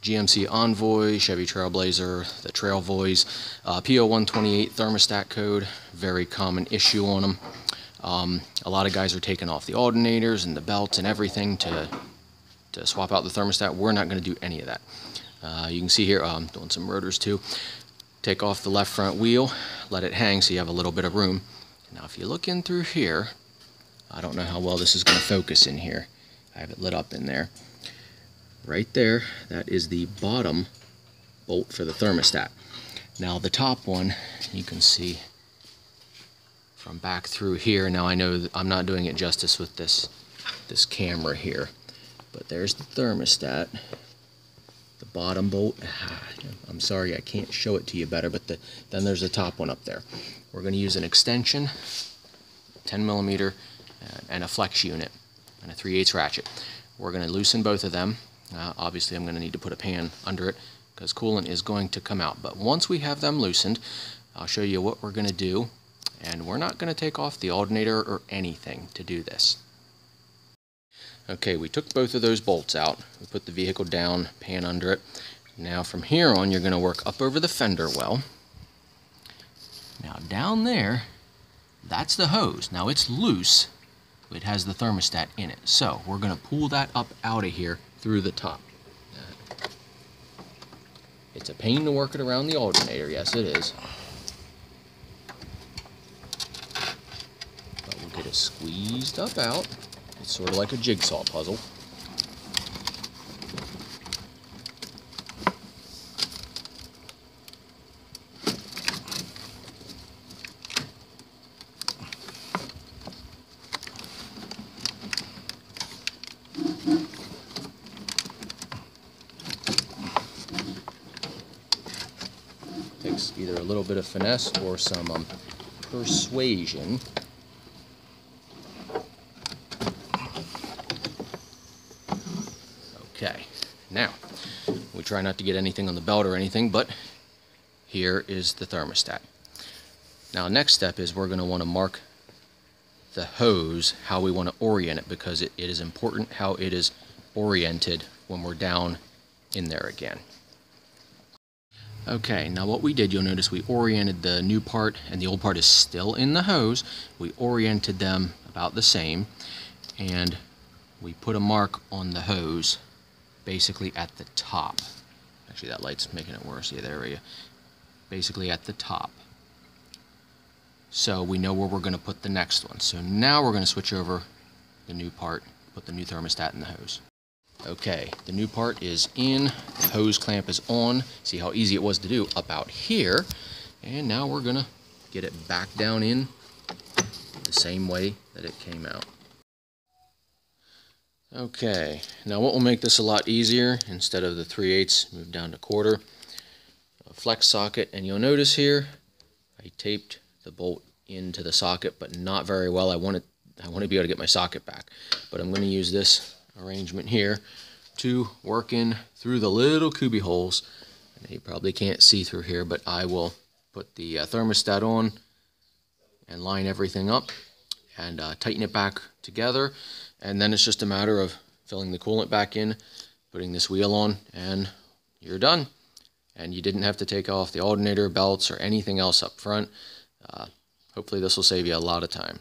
GMC Envoy, Chevy Trailblazer, the Trailvoys, P0128 thermostat code, very common issue on them. A lot of guys are taking off the alternators and the belts and everything to swap out the thermostat. We're not going to do any of that. You can see here, I'm doing some rotors too. Take off the left front wheel, let it hang so you have a little bit of room. Now if you look in through here, I don't know how well this is going to focus in here. I have it lit up in there. Right there, that is the bottom bolt for the thermostat. Now the top one, you can see from back through here. Now I know that I'm not doing it justice with this camera here, but there's the thermostat, the bottom bolt. I'm sorry I can't show it to you better, but then there's the top one up there. We're going to use an extension, 10mm, and a flex unit, and a 3/8 ratchet. We're going to loosen both of them. Obviously I'm going to need to put a pan under it because coolant is going to come out. But once we have them loosened, I'll show you what we're going to do, and we're not going to take off the alternator or anything to do this. Okay, we took both of those bolts out. We put the vehicle down, pan under it. Now from here on you're going to work up over the fender well. Now down there, that's the hose. Now it's loose. It has the thermostat in it. So we're going to pull that up out of here through the top. It's a pain to work it around the alternator. Yes, it is. But we'll get it squeezed up out. It's sort of like a jigsaw puzzle. Takes either a little bit of finesse or some persuasion. Okay, now we try not to get anything on the belt or anything, but here is the thermostat. Now next step is we're going to want to mark the hose how we want to orient it, because it is important how it is oriented when we're down in there again. Okay, now what we did, you'll notice we oriented the new part and the old part is still in the hose. We oriented them about the same, and we put a mark on the hose basically at the top. Actually, that light's making it worse. Yeah, there we go. Basically at the top. So we know where we're going to put the next one. So now we're going to switch over the new part, put the new thermostat in the hose. Okay, the new part is in, the hose clamp is on. See how easy it was to do up out here. And now we're going to get it back down in the same way that it came out. Okay, now what will make this a lot easier, instead of the 3/8, move down to 1/4, a flex socket, and you'll notice here I taped the bolt into the socket, but not very well. I want to be able to get my socket back, but I'm going to use this arrangement here to work in through the little cubby holes. And you probably can't see through here, but I will put the thermostat on and line everything up and tighten it back together, and then it's just a matter of filling the coolant back in, putting this wheel on, and you're done. And you didn't have to take off the alternator, belts, or anything else up front. Hopefully this will save you a lot of time.